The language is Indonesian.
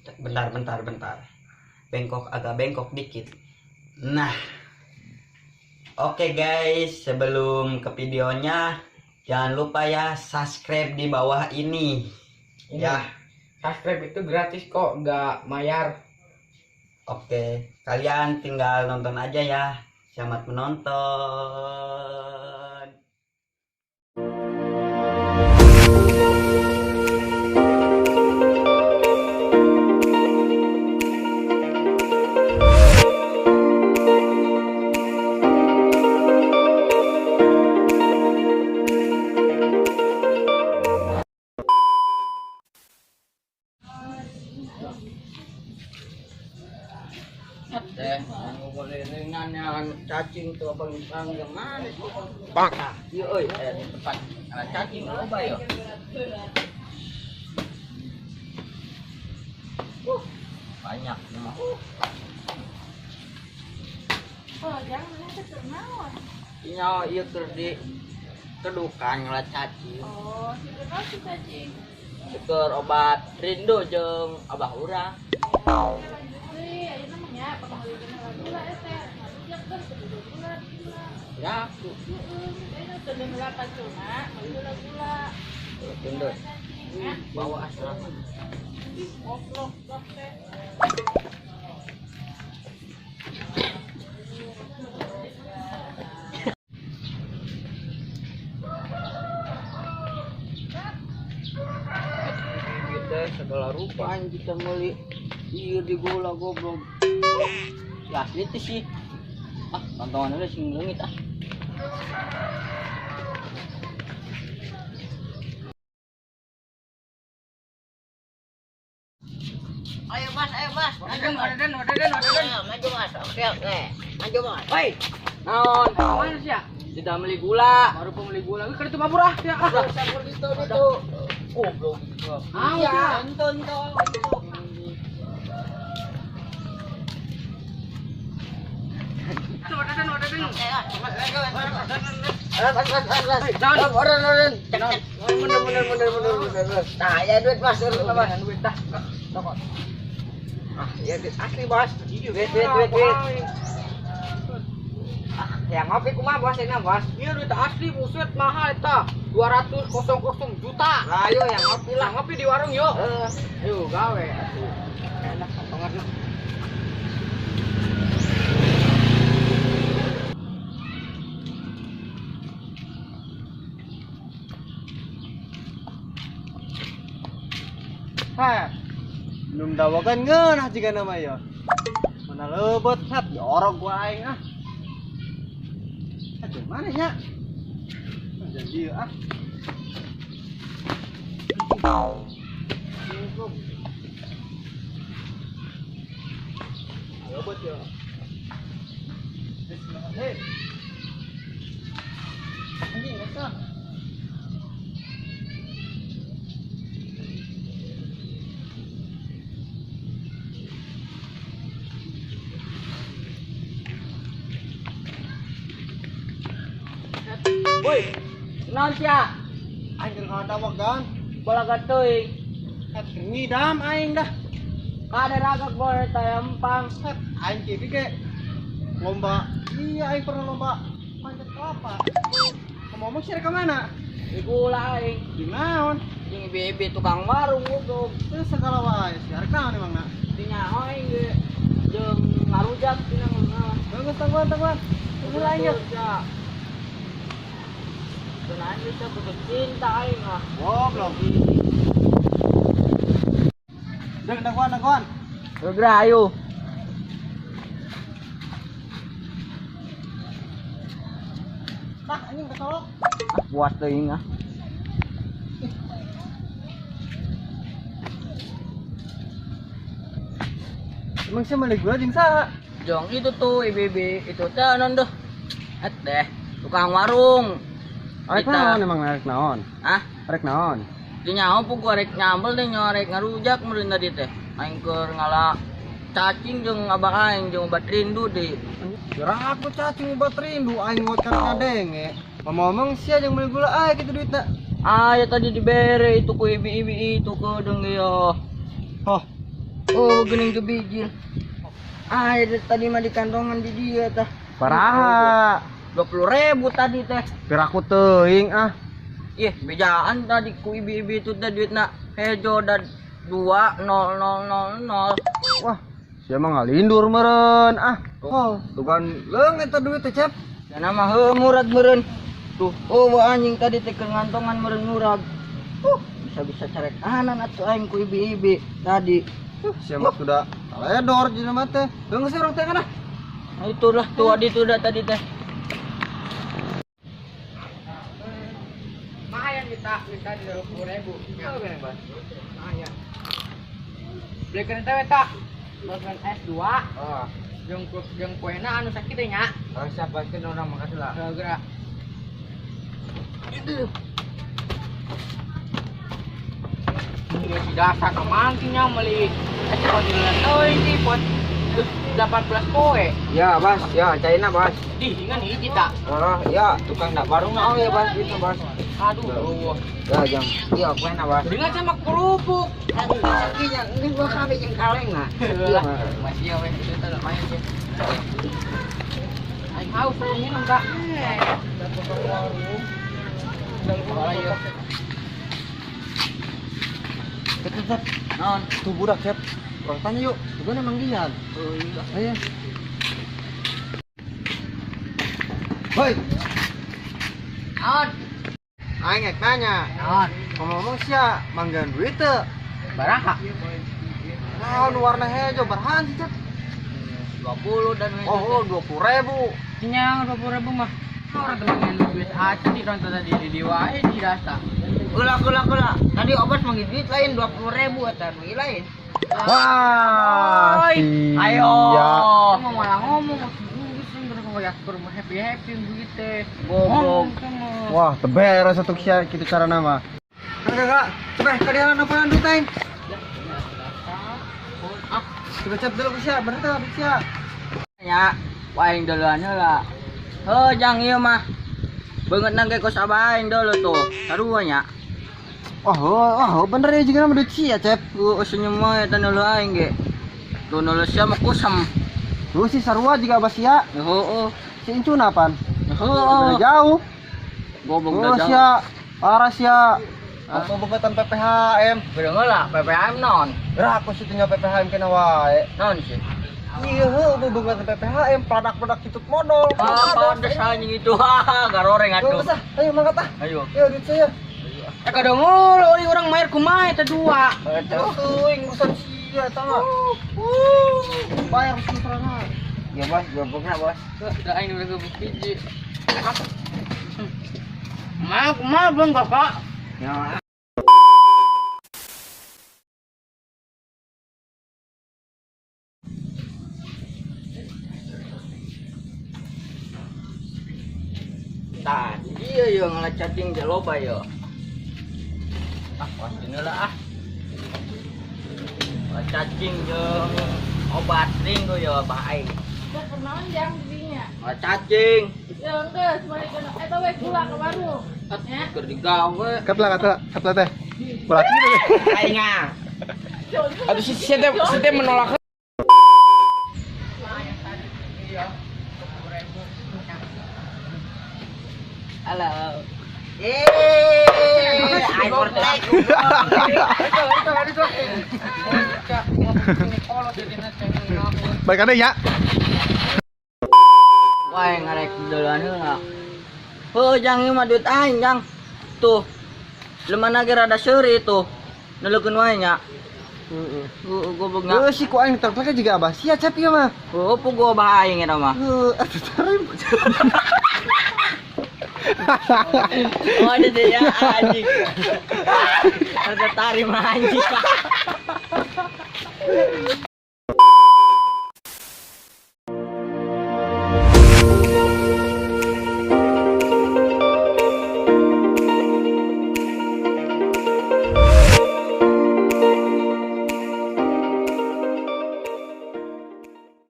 Bentar. Bengkok, agak bengkok dikit. Nah, oke guys, sebelum ke videonya jangan lupa ya subscribe di bawah ini. Ya, subscribe itu gratis kok, nggak bayar. oke, kalian tinggal nonton aja ya. Selamat menonton. Boleh dengan cacing tuh abang yang mana sih? Bang. Nah, iya tempat cacing coba ya. Banyak memang. Oh, jangan ada ternawan. Iya kerdi kedukan ngelat cacing. Oh, sudah kasih cacing. Seker obat rindu jeung abah urang. Oh, ayo namanya penghali dengan gula teh. Ngajak kan kedua gula. Ya, aku. Ayo sedang 8 cuma, gula. Rindu. Bawa asrama. Goblok teh. Kita segala rupa yang kita beli iya di gula goblok ya itu sih tontonan udah sing leungit ayo mas maju mas oke maju mas woi naon mana sih ya tidak beli gula baru pembeli gula kan itu mabur ya campur gitu goblok ya nonton nah ya duit mas duit dah ya duit asli bos duit ya ngopi kumaha bos ini bos iya duit asli buset mahal eta 200 juta lah ayo yang ngopi lah ngopi di warung yuk ayo gawe atuh enak potongan belum dawakan ngeunah jika nama ya mana lebet hat diorok gua aing aduh mana nya jadi lebet ya anjing nggak woi naon sia anjir kada wagan bola gateuing hat ngidam aing dah kada ragak bola tayempang hat aing kieu ge lomba iya aing pernah lomba panjat kelapa ngomong sih ke mana di gula aing di naon jeung ibu tukang warung goblok terus segala wae siar naon emang nak di nyaho aing ge jeung ngarujak tina naon tangguan mulai ya benar kita butuh cinta aing goblok dengkuan Gegra ayo nah anjing kecolok puas teuing emang sih balik gua jeung saha jong itu tuh ibu itu teh non deh deh tukang warung rek naon emang rek naon rek naon di nyaho pun rek nyambel deh nyorek ngarujak meureun tadi teh aing keur ngala cacing jeung abah aing jeung obat rindu deh gerak aku cacing obat rindu aing ngot kan kadenge ngomong sia jeung beli gula aya kitu duitna ya tadi dibere itu ku ibi-ibi itu ke deng yo oh Oh, gening kebijil. Ah, ya tadi mah di kantongan di dia tah. Paraha. 20.000 tadi teh. Piraku teuing ah. Ih, bejaan tadi ku ibi-ibi itu teh duitna hejo dan 20000. Wah, sia mah ngalindur meureun ah. Oh, tugan leung eta duit teh, Cep. Dan nama murad meureun. Tuh, oh anjing tadi teh ngantongan meureun murad. Bisa-bisa carek anan atuh aing ku ibi-ibi tadi. Sia mah sudah kaledor jeung mah teh. Leung geus urang teh kana. Nah, itulah tuh adi tuh dah tadi teh. Lumayan kita di 20.000. Ya bener, Bang. Lumayan. Belikan teh eta. Belikan S2. Oh. Jeung kuena anu sakit teh nya. Oh, siapa sih orang makasih lah. Gerak. Itu. Ini dasar kemangkinya meli. Kalau dileun ini pot 18 poe. Ya, Bas. Ya, caina, Bas. Di ingan hiji tak. Oh, ya, tukang dak baru Oh ya Bas, itu Bas. Aduh. Ya, jang. Iya, kuena, Bas. Dengan sama kerupuk. Aduh, sakinya ini gua kabeh jeung kaleng nah. Iya, Mas iya weh, itu teh lumayan sih. Aing haus minum tak. Cep, non, tuh budak, Cep. Orang tanya yuk, gimana manggilan? Oh iya. Ayo. Hoi, Naon? aing ngek nanya. Naon? Ngomong sia manggilan duit teu? Baraha? Naon warna hejo berhan sih, Cep? 20 dan Oh, 20.000. Kenyang 20.000 mah. Orang temennya duit aja di nonton tadi di wae di rasa. Kula. Tadi obat manggil duit lain 20.000 eta lain. Wah, Ayo. sia. Kamu malah ngomong happy begitu. Goblok. Wah, teberes satu sia kitu cara nama. Kakak, coba kadian apa duit aing? Ah, Coba Cep dulu sia, bener teh sia. ya, waing duluan heula. Jang ieu mah. Beungeut nangge kos abah aing dulu tuh. Sarua nya. Bener ya juga nama duit sia, Cep. Senyum mah eta nu aing ge. Tuh nu sia mah kusam. Tuh si sarua juga abah sia. Heueuh. Si Incun apaan? Heueuh. Udah jauh. Goblok Oh dah jauh. sia, parah sia. Aku bukatan PPHM. Bener lah, PPM non. Berapa aku situ nya PPHM kena wae. Non sih. Iya, heuh bukatan PPHM produk-produk itu modal. Apa ada anjing itu? Haha, garoreng atuh. Ayo mangkat ah. Ayo. Ayo duit saya. Kadang ngulu orang main kumaha eta dua. Tuh, urusan sia tah. Bayar mesti serana. Ya bos, gobokna bos. Da aing udah gebuk biji. Kumaha belum Bapak? Ya. Tadi dia yang ngechatting jaloba yo. Pasti lah ah. Cacing jeung obat ring tuh ya baik. Perkenalan jang dirinya. Cacing. Ya enggak, sebalik kena. Eta we gula ke warung. Ya. Keur digawe. Katla teh. Berarti teh. Aingnya. Aduh si teh menolak. Halo. Baik ada ya. Wah, ngarek duluan heula. Jang ieu mah duit aing, Jang. Tuh. Lemana ge rada seuri tuh. Nuleukeun wae nya. Goblok nya. Si ku aing tertlek juga abah sia Cep ieu mah. Opo gua bah aing eta mah. Atuh tarim. Oh, ada deh ya anjing. Ada tarim anjing.